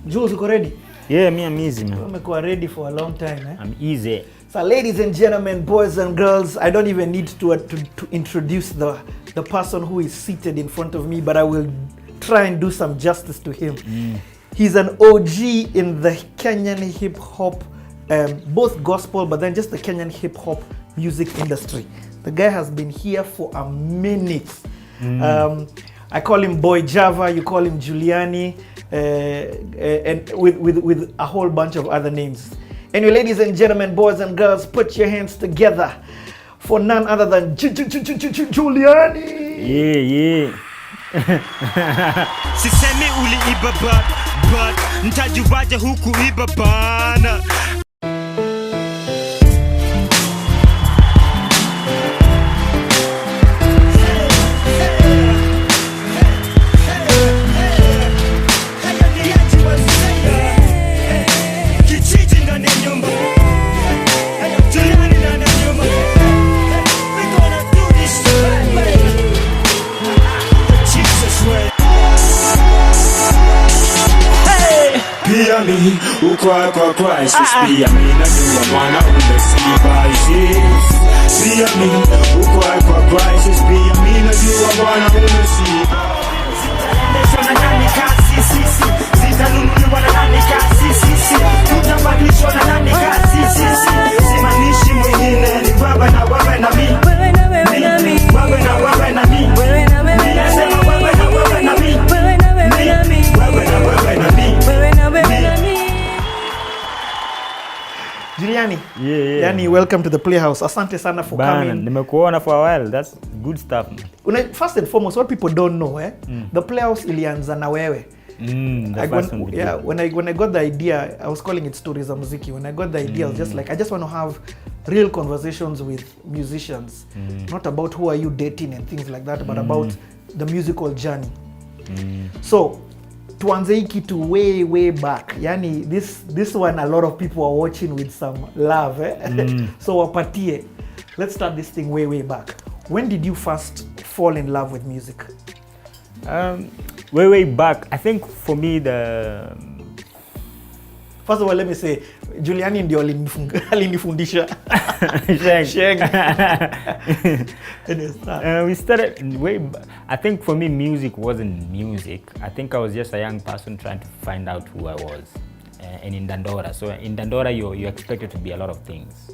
Jules, you ready? Yeah, I'm easy, man. I'm ready for a long time, eh? I'm easy. So, ladies and gentlemen, boys and girls, I don't even need to introduce the person who is seated in front of me, but I will try and do some justice to him. He's an OG in the Kenyan hip-hop, both gospel, but then just the Kenyan hip-hop music industry. The guy has been here for a minute. I call him Boy Java, you call him Juliani, and with a whole bunch of other names. Anyway, ladies and gentlemen, boys and girls, put your hands together for none other than Juliani. Yeah. Sisemi uliiba but ntajuwaje huku iba bana. Ukoo kwa crisis, pia mimi najua mwana umesiba hizi. Pia mimi ukoo kwa crisis, pia mimi najua mwana umesiba. Zitaendeshwa na nani kazi sisi? Zitanunuliwa na nani kazi sisi? Tutabadilishwa na nani kazi sisi? Simanishi mwingine ni wewe na wewe na mimi. Wewe na wewe na mimi. Wewe na wewe na mimi. Wewe na wewe na mimi. Sema wewe na wewe na mimi. Wewe na wewe na mimi. Wewe na wewe na mimi. Wewe na wewe na mimi. Juliani, Yeah. Yani, welcome to the Playhouse. Asante sana for coming. Nimekuona for a while. That's good stuff, man. First and foremost, what people don't know, the Playhouse ilianza na wewe. When I got the idea, I was calling it Stories za Muziki. When I got the idea, I was just like, I just want to have real conversations with musicians, not about who are you dating and things like that, but about the musical journey. So, tuanze hii kitu way back. Yani, this one a lot of people are watching with some love. So, wapatie. Let's start this thing way back. When did you first fall in love with music? Way back. I think for me First of all, let me say, Juliani ndio alinifundisha. Sheng. We started way back. I think for me, music wasn't music. I think I was just a young person trying to find out who I was. And in Dandora. So in Dandora, you're expected to be a lot of things.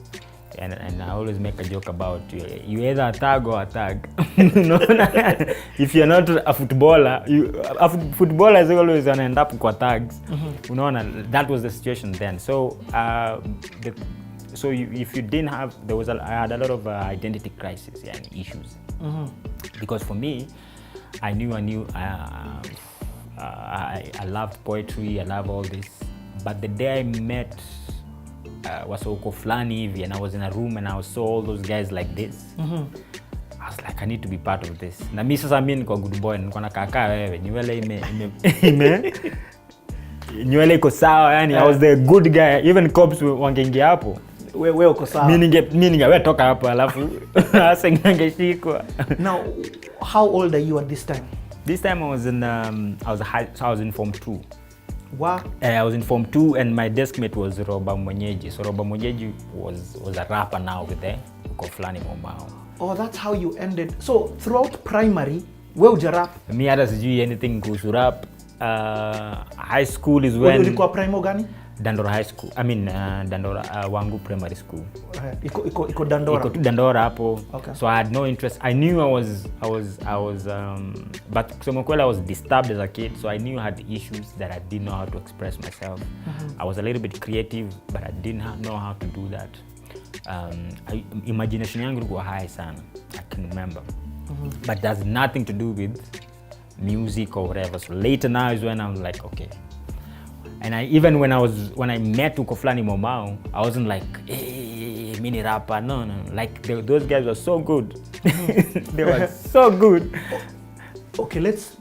And I always make a joke about you either a tag or a tag. If you're not a footballer, a footballer is always gonna end up with tags. That was the situation then. So if you didn't have, I had a lot of identity crisis and issues. Because for me, I loved poetry, I love all this. But the day I met was Ukoo Flani, and I was in a room and I saw all those guys like this. I was like, I need to be part of this. Na mimi sasa mimi niko good boy, niko na kaka wewe, nywele iko sawa, yani I was the good guy. Even cops wangeingia hapo. Wewe uko sawa. Mimi wewe toka hapo alafu sasa ngeshikwa. Now, how old are you at this time? This time I was in Form 2. Wow. I was in Form 2 and my desk mate was Roba Mwenyeji. So Roba Mwenyeji was a rapper now with the Ukoo Flani Momao. Oh, that's how you ended. So throughout primary, where would you rap? Me hata sijui anything kuhusu rap. High school is when... Ulikuwa primo gani? Dandora High School. I mean Dandora Wangu Primary School. Iko Dandora. Iko tu Dandora hapo. Okay. So I had no interest. I knew I was but kusema kweli I was disturbed as a kid, so I knew I had issues that I didn't know how to express myself. I was a little bit creative, but I didn't know how to do that. Imagination yangu ilikuwa high sana. I can remember. But that's nothing to do with music or whatever. So later now is when I was like, okay. And even when I met Ukoo Flani Momao, I wasn't like, hey, mini rapper. No. Like those guys were so good. They were so good. Okay, let's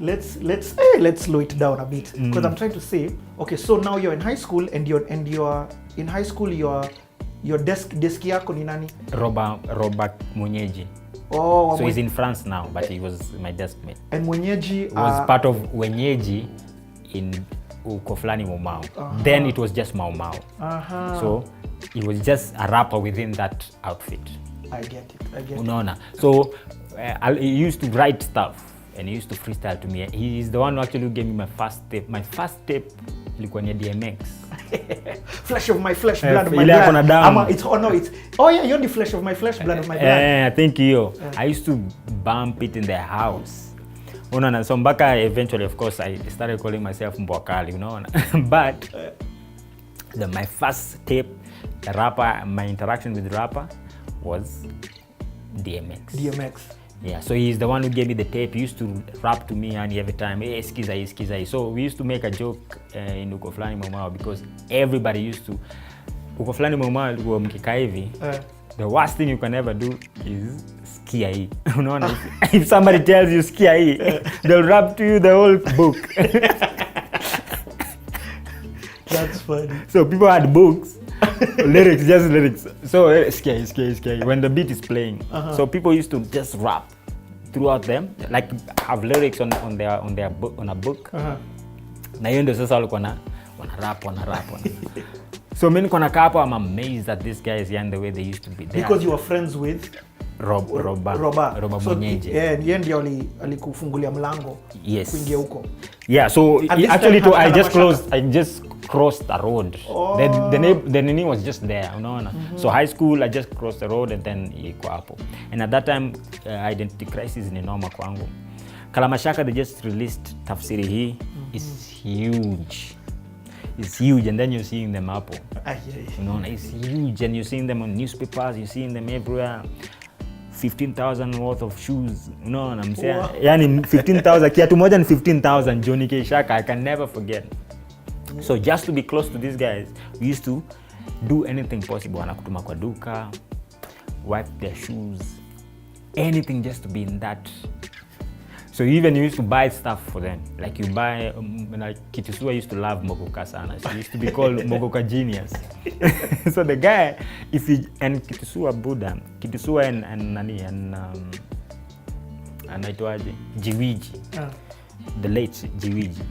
slow it down a bit, because I'm trying to say, okay, so now you're in high school and you're in high school, your desk yako ni nani? Roba Mwenyeji. Oh, so he's in France now, but he was my desk mate. And Mwenyeji was part of Wenyeji in Ukoo Flani Mau. Then it was just Mau. So he was just a rapper within that outfit. I get it. Unaona. So he used to write stuff and he used to freestyle to me. He is the one who actually gave me my first tape. My first tape ilikuwa ni DMX. Flesh of my flesh, blood of my blood. You're the flesh of my flesh, blood of my blood. I think I used to bump it in their house. Unaona, so mpaka eventually, of course, I started calling myself Mbwakali, unaona. But my first tape, the rapper, my interaction with the rapper was DMX. Yeah, so he's the one who gave me the tape. He used to rap to me and every time, hey, skiza. So we used to make a joke in Ukoo Flani Mau because everybody used to. Ukoo Flani Mau ilikuwa mkika hivi. The worst thing you can ever do is skia hii. Unaona, if somebody tells you skia hii, they'll rap to you the whole book. That's funny. So people had books. Just lyrics. So skia when the beat is playing. So people used to just rap throughout them, like have lyrics on a book. Na hiyo ndio sasa walikuwa wana rap. So mimi niko nakaa hapo, I'm amazed that these guys and the way they used to be there. Because you were friends with Roba Mwenyeji. Yeye ndio alikufungulia mlango kuingia huko. Yeah, so actually I just crossed the road. The name was just there, unaona. So high school I just crossed the road and then iko hapo. And at that time identity crisis ni normal kwangu. Kalamashaka they just released tafsiri hii. It's huge and then you're seeing them hapo. Unaona, it's huge and you're seeing them on newspapers, you're seeing them everywhere. 15,000 worth of shoes, unaona msea. Yani 15,000 kiatu moja ni 15,000 Johnny K Shaka, I can never forget. So just to be close to these guys, we used to do anything possible. Wanakutuma kwa duka, wipe their shoes, anything just to be in that. So even you used to buy stuff for them. Like you buy, like Kitusua used to love Mogoka sana. She used to be called Mogoka Genius. So the guy, and Kitusua Buddha, Kitusua and anaitwaje? Jiwiji. The late Jiwiji.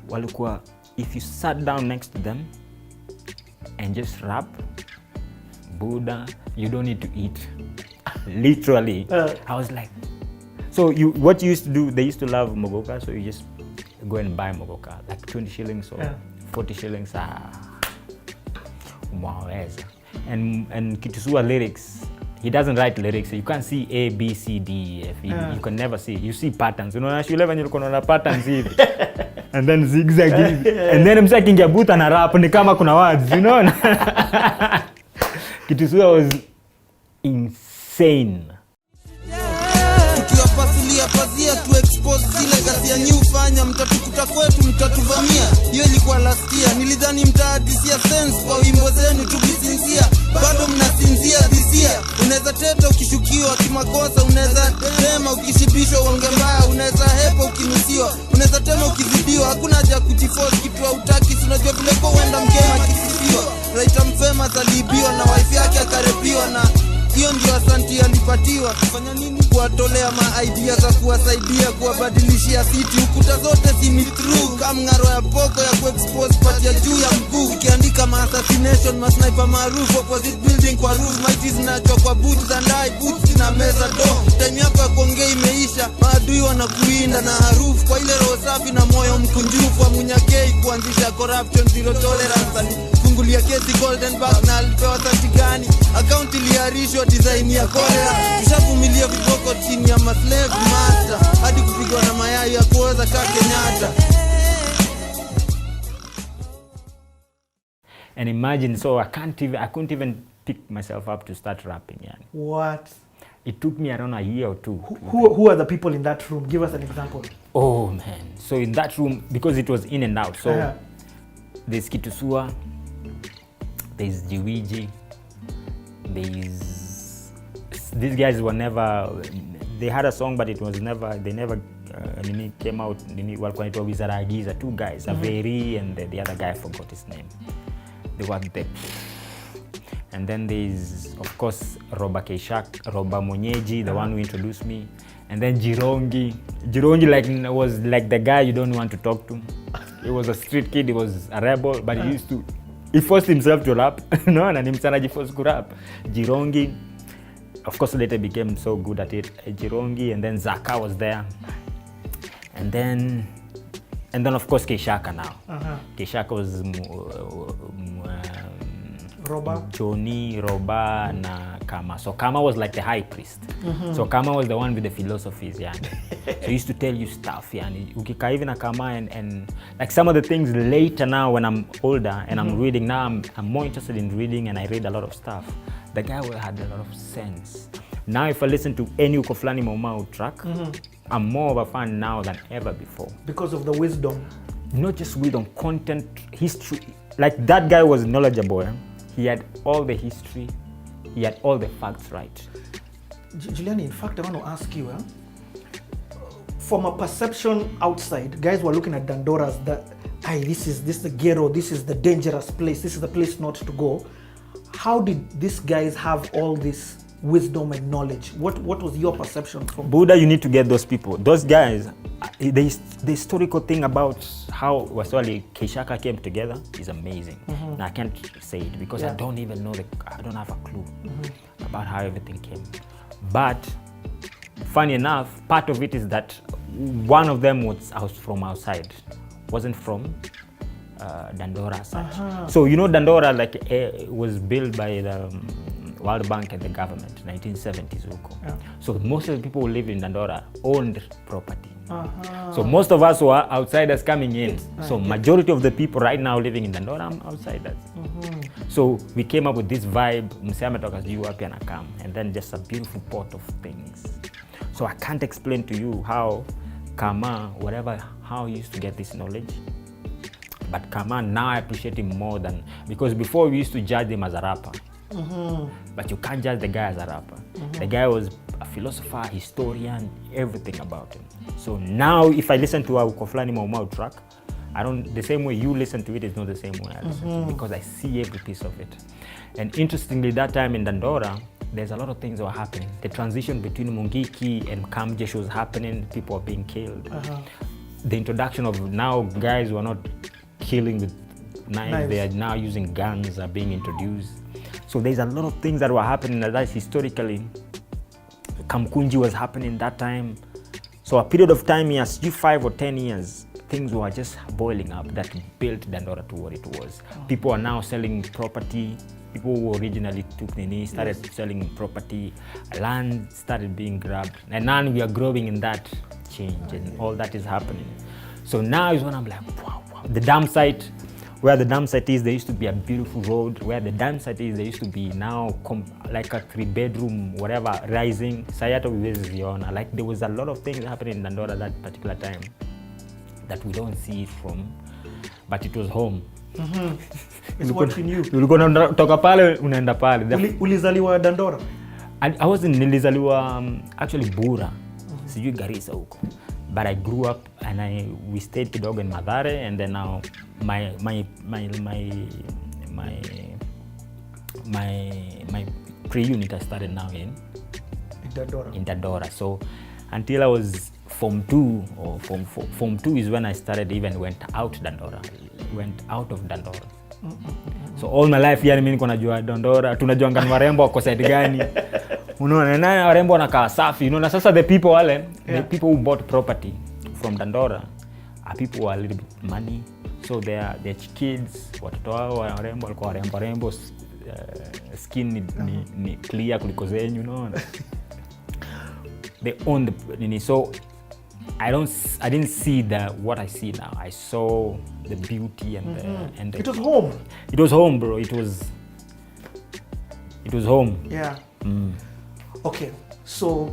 Walikuwa, if you sat down next to them and just rap, Buddha, you don't need to eat. Literally. I was like, so what you used to do, they used to love Mogoka, so you just go and buy Mogoka, like 20 shillings or 40 shillings. Umaweza. And Kitusua lyrics, he doesn't write lyrics, so you can't see A, B, C, D, F, E. You can never see. You see patterns. Unaona shule when you kuna patterns hivi. And then zigzag hivi. And then msa kingia buta na rap ni kama kuna words, you know? Kitusua was insane. Pazia tu expose zile ghasia nyufanya mtatukuta kwetu mtatuvamia. Hiyo ilikuwa last year. Nilidhani mtaadisia sense kwa wimbo zenu tukisinzia. Bado mnasinzia this year. Unaweza teta ukishukiwa kimakosa, unaweza tema ukishibishwa uonge mbaya, unaweza hepa ukinusiwa, unaweza tema ukizidiwa. Hakuna haja kujiforce kitu hautaki, unajua vile kwa uenda mgema akisifiwa. Writer mfema aliibiwa na wife yake akarepiwa, na hiyo ndio asanti alipatiwa. Kufanya nini? Kuwatolea ma-idea za kuwasaidia kuwabadilishia city. Ukuta zote si ni true, kama ngaro ya poko ya ku-expose pati ya juu ya mguu. Ikiandika ma-assassination, ma-sniper maarufu opposite building kwa roof. Mighty zinachwa kwa boots and eye boots na meza do. Time yako ya kuongea imeisha, maadui wanakuinda na harufu. Kwa ile roho safi na moyo mkunjufu wa Munyakei kuanzisha corruption, zero tolerance. Fungulia kesi golden back na alipewa sati gani. Account iliarishwa design ya kolera. Tushavumilia viboko chini ya maslave master, hadi kupigwa na mayai ya kuoza kaka Kenyatta. And imagine, so I couldn't even pick myself up to start rapping. Yani. What? It took me around a year or two. Who are the people in that room? Give us an example. Oh man. So in that room, because it was in and out. So there's Kitusua, there's Jiwiji, these guys were never, they had a song but it was never, they never came out. Walikuwa naitwa Wizara Giza, two guys, Averi and the other guy, I forgot his name. They were there. And then there's, of course, Roba Mwenyeji, the one who introduced me. And then Jirongi like was like the guy you don't want to talk to. He was a street kid, he was a rebel, but he forced himself to rap. No, na ni msanaji forced to rap. Jirongi, of course, later became so good at it. Jirongi, and then Zaka was there. And then of course Keishaka now. Keishaka was Roba, Johnny, Roba, na Kama. So Kama was like the high priest. So Kama was the one with the philosophies, yani. So he used to tell you stuff, yani. Ukikaa hivi na Kama and like some of the things later now when I'm older and I'm reading now, I'm more interested in reading and I read a lot of stuff. The guy had a lot of sense. Now if I listen to any Ukoo Flani Mau Mau track, I'm more of a fan now than ever before. because of the wisdom. Not just wisdom, content, history. Like that guy was knowledgeable. He had all the history, he had all the facts right. Juliani, in fact, I want to ask you, from a perception outside, guys were looking at Dandora as this is the ghetto, this is the dangerous place, this is the place not to go. How did these guys have all this wisdom and knowledge? What was your perception from Buddha? You need to get those people. Those guys, the historical thing about how Waswali Keishaka came together is amazing. Now I can't say it because I don't even know, I don't have a clue about how everything came. But funny enough, part of it is that one of them was from outside, wasn't from Dandora as such. So you know Dandora was built by the World Bank and the government, 1970s Ukoo. So most of the people who lived in Dandora owned property. So most of us were outsiders coming in. So majority of the people right now living in Dandora are outsiders. So we came up with this vibe, and then just a beautiful pot of things. So I can't explain to you how Kama, how he used to get this knowledge. But Kama, now I appreciate him more than, because before we used to judge him as a rapper. But you can't judge the guy as a rapper. The guy was a philosopher, historian, everything about him. So now if I listen to a Ukoo Flani Mau Mau track, the same way you listen to it is not the same way I listen to it, because I see every piece of it. And interestingly, that time in Dandora, there's a lot of things that were happening. The transition between Mungiki and Kamjesh was happening, people were being killed. The introduction of now guys who are not killing with knives, they are now using guns are being introduced. So there's a lot of things that were happening that historically. Kamkunji was happening that time. So a period of time, yes, 5 or 10 years, things were just boiling up that built Dandora to what it was. People are now selling property. People who originally took Nini started selling property. Land started being grabbed. And now we are growing in that change and all that is happening. So now is when I'm like, wow. The dam site, where the dam site is, there used to be a beautiful road. Where the dam site is, there used to be now like a 3-bedroom, whatever, rising. Sayato Viziona. Like there was a lot of things happening in Dandora at that particular time that we don't see it from, but it was home. It's what you knew. Ulikuwa toka pale unaenda pale. Ulizaliwa Dandora? I wasn't nilizaliwa actually Bura. Sijui Garissa huko. But I grew up and we stayed kidogo in Mathare, and then now my pre-unit I started now in Dandora. So until I was Form 2 or Form 2 is when I started went out of Dandora. So all my life mimi niko najua Dandora, tunajuanga ni warembo wako side gani. Unaona na warembo wanakaa safi, unaona sasa the people who bought property from Dandora are people who are a little bit money. So their kids, watoto wao warembo walikuwa warembo, skin ni clear kuliko zenyu, unaona. They own the so I didn't see what I see now. I saw the beauty and it was home. It was home, bro. It was home. Yeah. Okay. So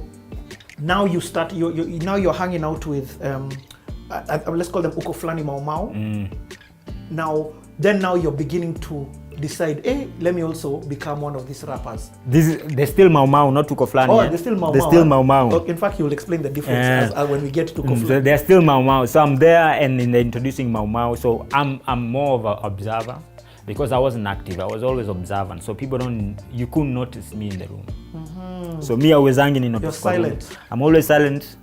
now you start. You're hanging out with let's call them Ukoo Flani Mau Mau. Now you're beginning to decide, hey, let me also become one of these rappers. They're still Mau Mau, not Ukoo Flani. Oh, they're still Mau Mau. They're still Mau Mau. Oh, in fact, you'll explain the difference as when we get to Ukoo Flani. So they're still Mau Mau. So I'm there and in the introducing Mau Mau. So I'm more of an observer because I wasn't active. I was always observant. So you couldn't notice me in the room. So me, I was hanging in. You're silent. I'm always silent.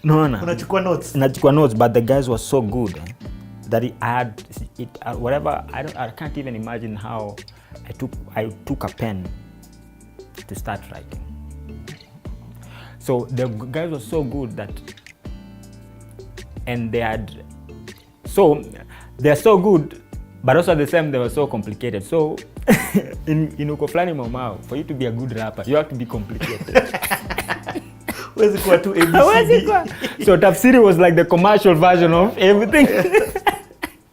No. Unachukua notes. Nachukua notes, but the guys were so good that I had it whatever. I can't even imagine how I took a pen to start writing. So the guys were so good that, and they're so good, but also at the same they were so complicated. So in Ukoo Flani Mau, for you to be a good rapper, you have to be complicated. Where's it to ABCD? So Tafsiri was like the commercial version of everything.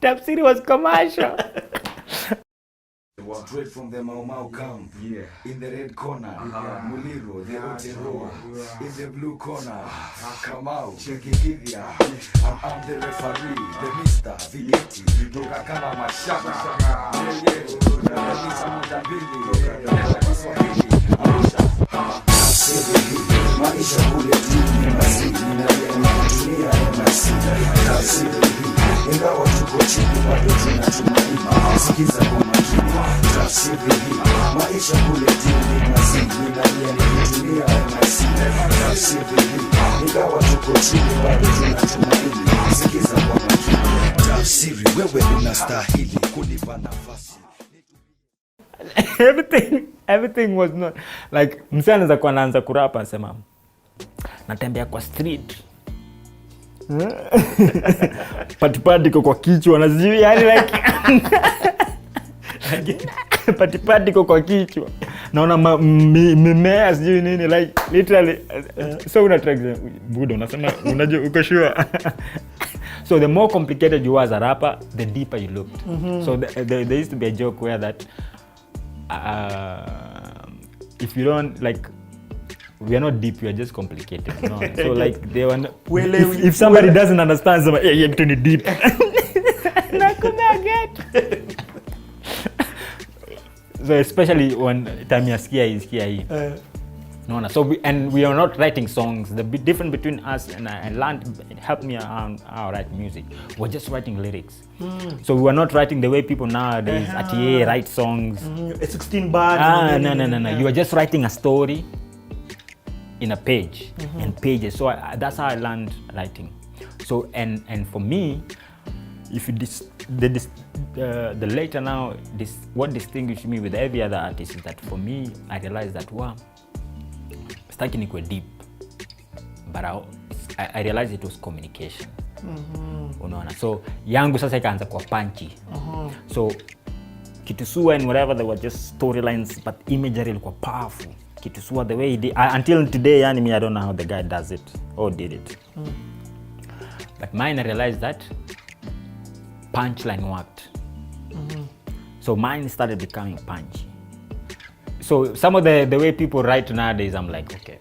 Tafsiri was commercial. Straight from the Mau camp, in the red corner, Muliro, the Otero, in the blue corner, Kamau, Chekikivia, I'm the referee, the Mr. Vigeti, Nukakala Mashaka, Maisha kule juu basi ninalia tafsiri ingawa tuko chini bado tunatumaini sikiza kwa makini tafsiri maisha kule juu basi ninalia tafsiri ingawa tuko chini bado tunatumaini sikiza kwa makini tafsiri wewe unastahili kunipa nafasi. Everything was not like msee anaweza kuwa anaanza kurapa anasema natembea kwa street patipati kwa kichwa na sijui yani like patipati kwa kichwa naona mimea sijui nini like literally so una track budo unasema unajua uko sure. So the more complicated you was a rapper, the deeper you looked. So there used to be a joke where that if you don't like, we are not deep, we are just complicated. No? So like they were if somebody doesn't understand, somebody, hey, you're too deep. So especially when time is here. No. So we are not writing songs. The difference between us and I learned, it helped me around how I write music. We're just writing lyrics. So we were not writing the way people nowadays at EA write songs. 16 bars. No. You are just writing a story in a page and pages. So that's how I learned writing. So and for me, if you the later now, what distinguished me with every other artist is that for me, I realized that wow. Staki nikuwe deep, but I realized it was communication. Unaona, so yangu sasa ikaanza kwa punchy. So Kitusua and whatever, they were just storylines, but imagery ilikuwa powerful. Kitusua the way he did, until today, yani me, I don't know how the guy does it or did it. But mine, I realized that punchline worked. So mine started becoming punchy. So some of the way people write nowadays, I'm like, okay,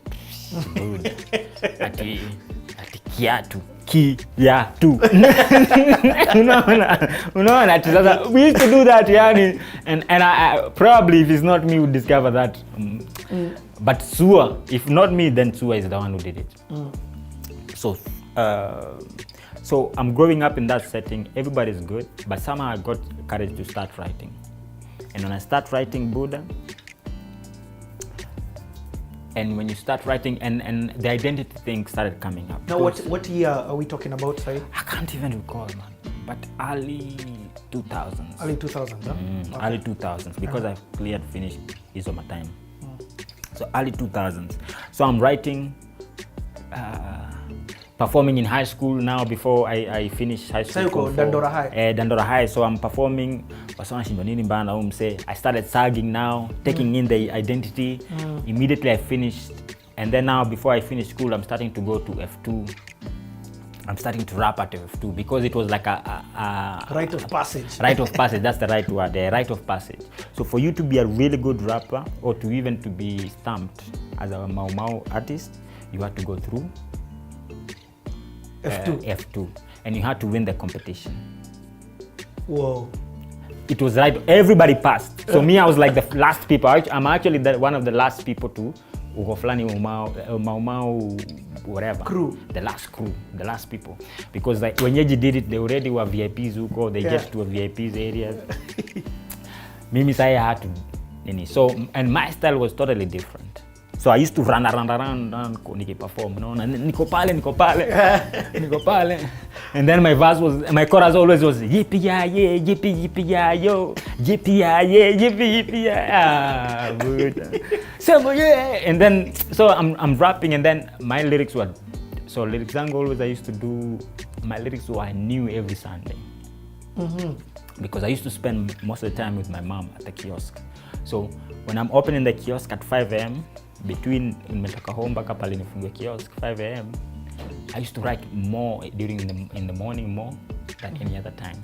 good. Ati kiatu, kiatu. Unaona, ati sasa we used to do that, yani, and I probably if it's not me would discover that. But Sua, if not me, then Sua is the one who did it. So I'm growing up in that setting. Everybody's good, but somehow I got courage to start writing. And when I start writing Buddha, and when you start writing, and the identity thing started coming up. Now, what year are we talking about, Sai? I can't even recall, man. But early 2000s. Early 2000s, huh? Okay. Early 2000s, because I've finished Isoma time. So early 2000s. So I'm writing, performing in high school now before I finish high school. So Dandora High. Dandora High. So I'm performing. I started sagging now, taking in the identity. Immediately I finished. And then now before I finish school, I'm starting to go to F2. I'm starting to rap at F2 because it was like a rite of passage. Rite of passage, that's the right word, the rite of passage. So for you to be a really good rapper or to even to be stamped as a Mau Mau artist, you had to go through F2. And you had to win the competition. Whoa. It was right, everybody passed. So me, I was like the last people. I'm actually one of the last people to Ukoo Flani, Mau Mau, whatever. Crew. The last people. Because like, when Yeji did it, they already were VIPs Ukoo, they get to a VIPs areas. Mimi Saya had to, so, and my style was totally different. So I used to run niki-perform, niko pale. And then my chorus always was yippee-ya-yeah, yippee-yippee-ya-yo, yippee-ya-yeah, yippee-yippee-ya. So yeah, and then so I'm rapping, and then my lyrics were lyrics always I used to do my lyrics were new every Sunday. Because I used to spend most of the time with my mom at the kiosk. So when I'm opening the kiosk at 5 a.m. between nimetoka home mpaka pale nifungue kiosk 5 a.m. I used to write more in the morning more than any other time.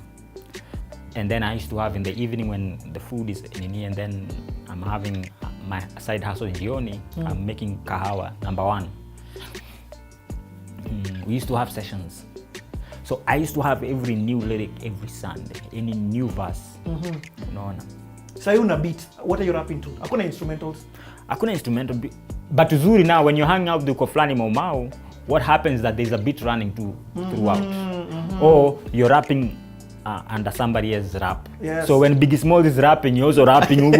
And then I used to have in the evening when the food is in here, and then I'm having my side hustle Juliani. I'm making kahawa #1. We used to have sessions. So I used to have every new lyric every Sunday, any new verse. Unaona. So you una beat. What are you rapping to? Hakuna instrumentals? Hakuna instrumental. But uzuri now, when you're hanging out with Ukoo Flani Mau, what happens is that there's a beat running throughout. Or you're rapping under somebody else's rap. Yes. So when Biggie Smalls is rapping, you're also rapping.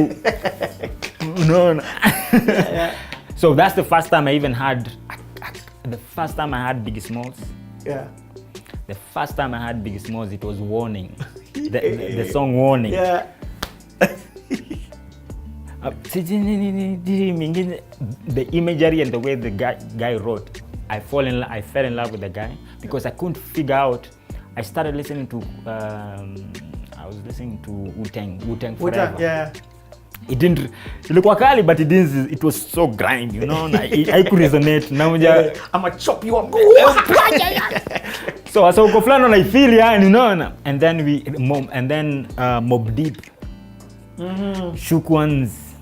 No. So that's the first time I even had, the first time I had Biggie Smalls. Yeah. The first time I had Biggie Smalls, it was Warning. The song Warning. Yeah. The imagery and the way the guy wrote, I fell in love with the guy because I couldn't figure out. I started listening to I was listening to Wu-Tang Forever. Yeah. It didn't look kali, but it was so grind, I could resonate. Now I'ma chop you up. So Ukoo Flani I feel and then Mob Deep, Shook Ones,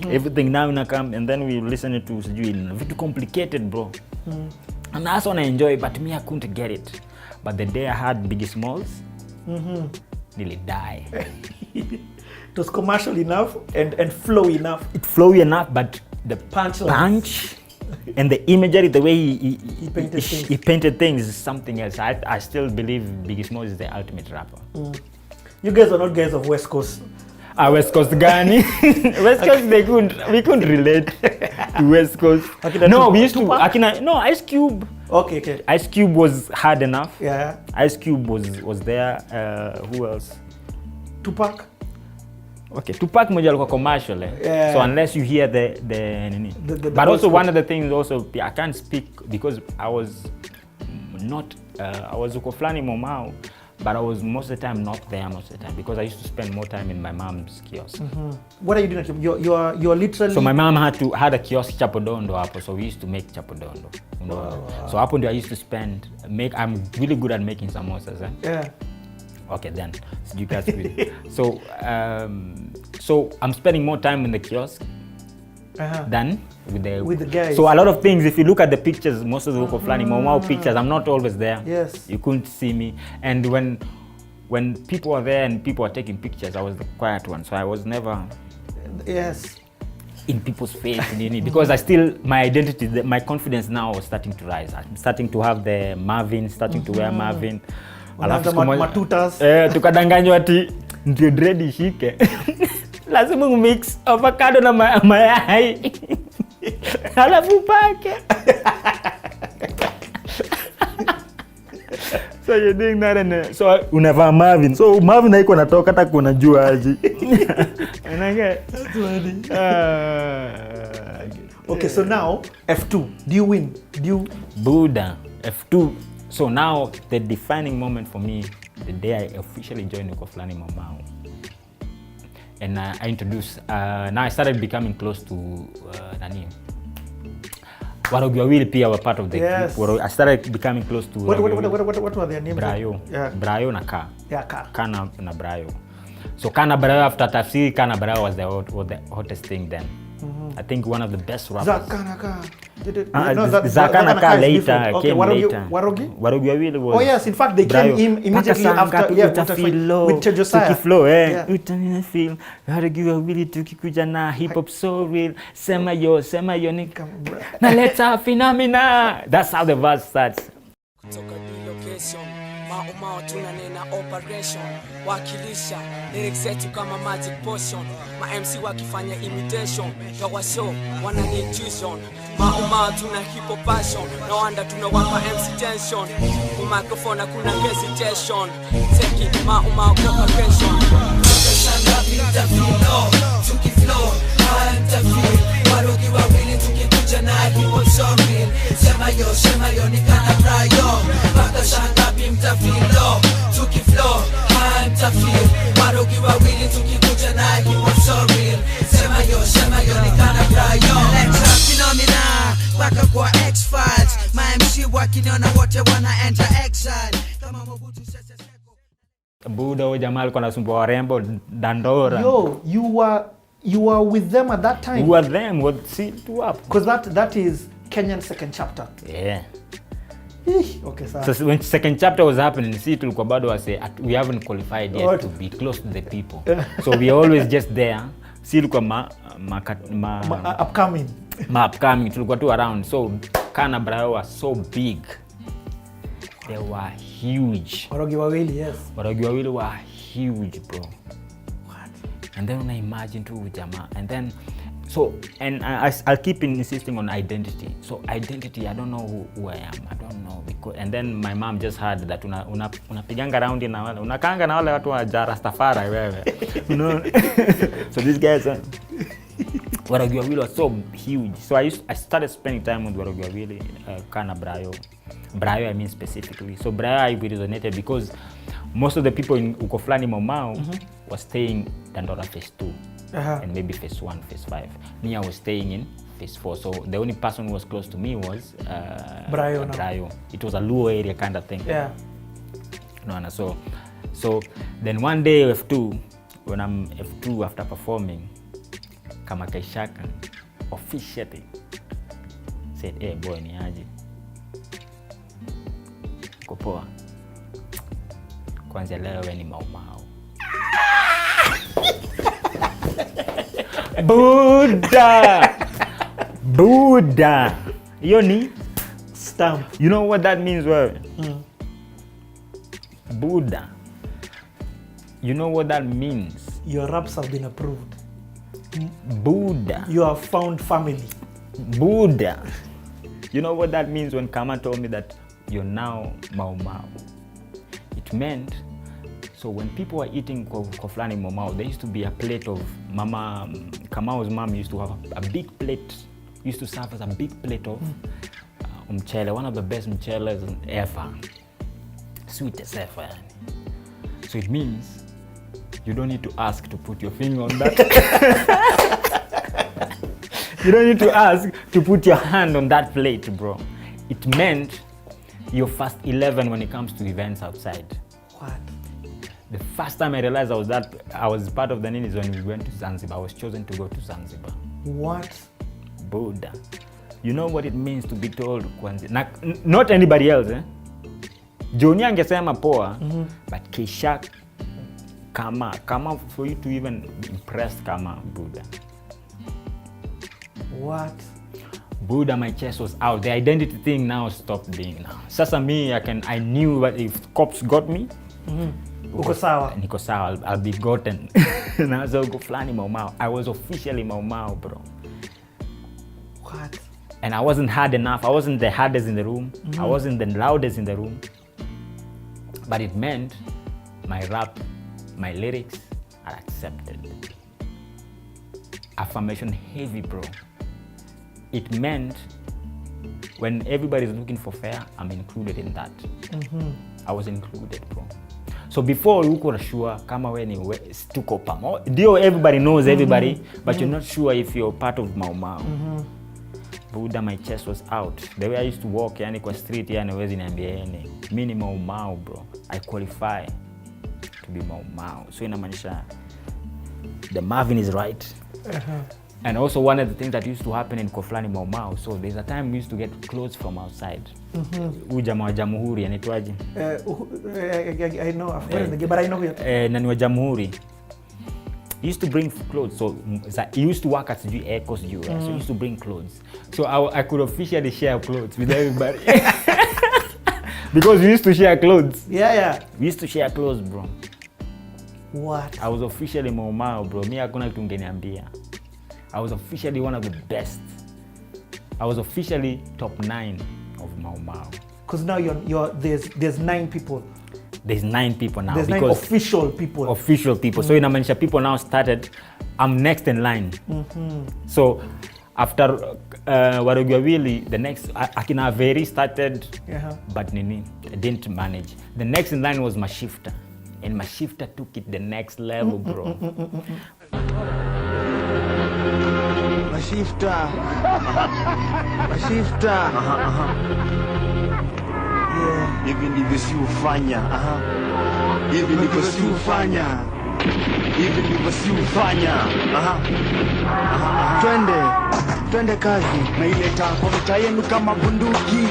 everything now come, and then we listen to Vitu Complicated, bro. And that's what I enjoy, but me I couldn't get it. But the day I had Biggie Smalls, nearly die. It was commercial enough and flowy enough. It flowy enough, but the punch and the imagery, the way he painted things is something else. I still believe Biggie Smalls is the ultimate rapper. You guys are not guys of West Coast. West Coast Gani. West Coast, we couldn't relate to West Coast. No, we used to. Ice Cube. Okay. Ice Cube was hard enough. Yeah. Ice Cube was there. Who else? Tupac. Okay, Tupac moja alikuwa commercial. Yeah. So unless you hear the but also one of the things also I can't speak because I was Ukoo Flani Mau, but I was most of the time not there most of the time because I used to spend more time in my mom's kiosk. What are you doing? You're literally. So my mom had a kiosk chapodondo hapo, so we used to make chapodondo. Wow. So hapo ndio I used to I'm really good at making samosas. Yeah. Okay, then so you guys will. So I'm spending more time in the kiosk than with the guys. So a lot of things, if you look at the pictures, most of the Ukoo Flani Mau pictures, I'm not always there. Yes. You couldn't see me. And when people were there and people were taking pictures, I was the quiet one. So I was never in people's face because my identity, my confidence now was starting to rise. I'm starting to have the Marvin, starting to wear Marvin. Matutas. Tukadanganywa ati ndio dread ishike. Lazima mix avocado na mayai. Alafu pake. So you're doing that and so unavaa Marvin. So Marvin haiko natoka hata kuna jua aje. Okay, so now F2. Do you win? Buddha, F2. So now the defining moment for me, the day I officially joined Ukoo Flani Mau, and I introduced. Now I started becoming close to Nani. Warogi pia were part of the group. I started becoming close to. What were their names? Brayo na Ka. Yeah, Ka. Ka na Brayo. So Ka na Brayo after Tafsiri, Ka na Brayo was the hottest thing then. I think one of the best rappers. Zakanaka later came later. Warogi wawili was. Oh yes, in fact they came immediately after with Josiah. Flow, Utanina feel. Warogi wawili tukikuja na hip hop so real. Sema yo nika. Na let's have phenomena. That's how the verse starts. Mao tunanena operation, wakilisha lyrics zetu kama magic potion. Ma MC wakifanya imitation, kawa show wana intuition. Mao tuna hip hop passion, no wonder tunawapa MC tension. Ku microphone kuna hesitation, take it Mao operation. Shanga pita flow, tuki flow, hanta feel. Warogi wawili tukikuja na hip hop songin. Sema yo nikana brayo. Pata shanga pita flow, tuki flow, hanta feel. Warogi wawili tukikuja na hip hop songin. Sema yo nikana brayo. Electra phenomena, waka kwa X-Files. My MC wakiniona wote wana enter exile. Kama Mobutu sese. Buda wa jamaa alikuwa anasumbua warembo Dandora. Yo, you were with them at that time? We were them, what see to up. Because that is Kenyan second chapter. Yeah. Okay, sir. So when second chapter was happening, see tulikuwa bado wase we haven't qualified yet to be close to the people. So we always just there. See tulikuwa upcoming. Upcoming tulikuwa tu around. So Kana Brayo was so big. They were huge. Warogi wawili, yes. Warogi wawili were huge, bro. What? And then I imagine too Jama. And then, so, and I'll keep insisting on identity. So identity, I don't know who I am. I don't know. Because, and then my mom just heard that unapiganga around na wale. Unakaanga na wale watu wa Rastafari wewe. You know? So these guys Warogi wawili were so huge. So I started spending time with Warogi wawili, Kana Brayo. Brayo, I mean specifically. So Brayo I resonated because most of the people in Ukoo Flani Mau was staying Dandora phase 2 and maybe phase 1, phase 5. Me, I was staying in phase 4. So the only person who was close to me was Brayo. It was a Luo area kind of thing. Yeah. No, so then one day F2, when I'm F2 after performing, Kama Kaishaka officially said, "Hey boy, ni aje? Poa. Kwanza leo wewe ni Mau. Buddha. Hiyo ni stamp. You know what that means wewe? Buddha. You know what that means? Your raps have been approved. Buddha. You have found family. Buddha. You know what that means when Kama told me that you're now Mau. It meant, so when people were eating Ukoo Flani Mau, there used to be a plate of Mama, Kamau's mom used to have a big plate, used to serve as a big plate of mchele, one of the best mcheles ever, sweetest ever. So it means you don't need to ask to put your finger on that. You don't need to ask to put your hand on that plate, bro. It meant you're first 11 when it comes to events outside. What? The first time I realized I was part of the Nini is when we went to Zanzibar. I was chosen to go to Zanzibar. What? Buddha. You know what it means to be told kwanza. Not anybody else, eh? Joni angesema poa, but Keisha, Kama for you to even be impressed Kama Buddha. What? Buddha, my chest was out. The identity thing now stopped being now. Sasa me, I knew that if cops got me, Uko sawa. Niko sawa, I'll be gotten. Now so Ukoo Flani Mau. I was officially Mau, bro. What? And I wasn't hard enough. I wasn't the hardest in the room. I wasn't the loudest in the room. But it meant my rap, my lyrics are accepted. Affirmation heavy, bro. It meant when everybody's looking for fare, I'm included in that. I was included, bro. So before you could sure kama we ni stuko pamo. Dio everybody knows everybody, but you're not sure if you're part of Mau. Buddha, my chest was out. The way I used to walk yani kwa street yani wezi niambia yani. Mimi ni Mau, bro. I qualify to be Mau. So inamaanisha the Marvin is right. And also one of the things that used to happen in Ukoo Flani Mau, so there's a time we used to get clothes from outside. Jamaa wa Jamhuri anaitwaje? I know, I've heard the game, but I know it. Nani wa Jamhuri. He used to bring clothes, so he used to work at Echo's US, so he used to bring clothes. So I could officially share clothes with everybody. Because we used to share clothes. Yeah. We used to share clothes, bro. What? I was officially Mau Mau, bro. Mi hakuna kitu ungeniambia. I was officially one of the best. I was officially top 9 of Mau Mau. Because now there's 9 people. There's 9 people now. There's 9 official people. Official people. So inamaanisha people now started. I'm next in line. So after Warugawili, the next Akina Veri started, but Nini didn't manage. The next in line was Mashifta, and Mashifta took it the next level, bro. Mashifta. Mashifta. Yeah. Hivi ndivyo si ufanya. Hivi ndivyo si ufanya. Hivi ndivyo si ufanya. Twende kazi. Na ileta kwa mita yenu kama bunduki,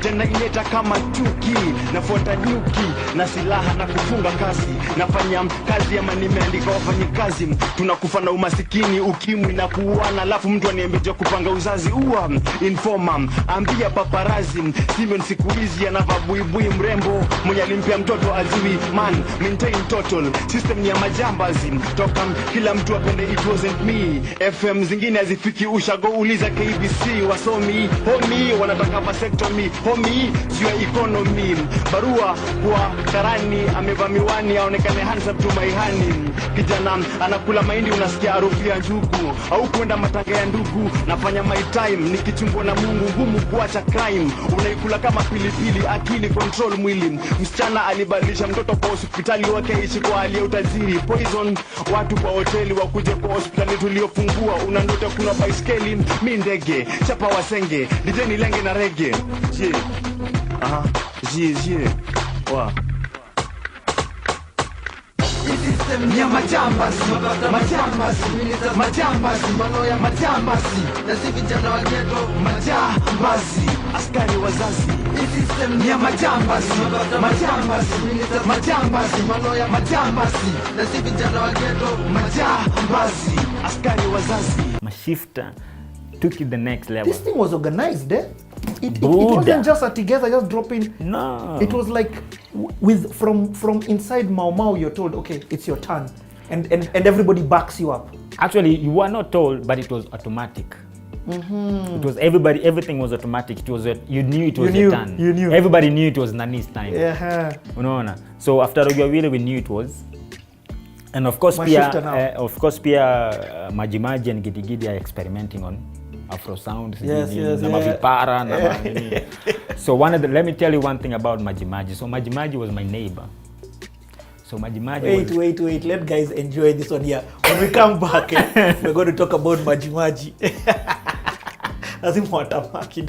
tena ileta kama chuki. Nafuata nyuki na silaha na kufunga kasi. Nafanya kazi ama nimeandika wafanyikazi. Tunakufa na umasikini, ukimwi na kuuana, alafu mtu aniambia kupanga uzazi. Uwa informa, ambia paparazi. Simeon siku hizi anavaa buibui mrembo, mwenye alimpea mtoto aziwi. Man, maintain total system ni ya majambazi. Toka kila mtu apende it wasn't me. FM zingine hazifiki ushago, uliza KBC. Wasomi, homie, wanataka vasectomy. Homie, juu ya economy. Barua kwa karani, amevaa miwani, aonekane handsome to my honey. Kijana anakula mahindi, unasikia harufu ya njugu. Au kwenda matanga ya ndugu, nafanya my time. Nikichungwa na Mungu, ngumu kuacha crime. Unaikula kama pilipili, akili control mwili. Msichana alibadilisha mtoto kwa hospitali wake, ishi kwa hali ya utajiri. Poison, watu kwa hoteli wakuje kwa hospitali tuliofungua. Unandoto kuna baiskeli, mi ndege, chapa wasenge, DJ nilenge na rege. Je. Wa. System ya majambasi, mano ya majambasi, na si vijana wa ghetto majambasi, askari wazazi. System ya majambasi, mano ya majambasi, na si vijana wa ghetto majambasi, askari wazazi. Mashifta took it the next level. This thing was organized, eh? It wasn't just a together, just dropping. No. It was like with from inside Mau Mau, you're told, okay, it's your turn, and everybody backs you up. Actually, you were not told, but it was automatic. It was everything was automatic. It was you knew it was your turn. You knew. Everybody knew it was Nani's time. Yeah. Unaona. So after Ogawile, we knew it was. And of course, Majimaji and Gidigidi are experimenting on Afro sound. Yes. So let me tell you one thing about Majimaji. So Majimaji was my neighbor. So Majimaji Wait. Let guys enjoy this one here. When we come back, we're going to talk about Majimaji. Lazima watamaki.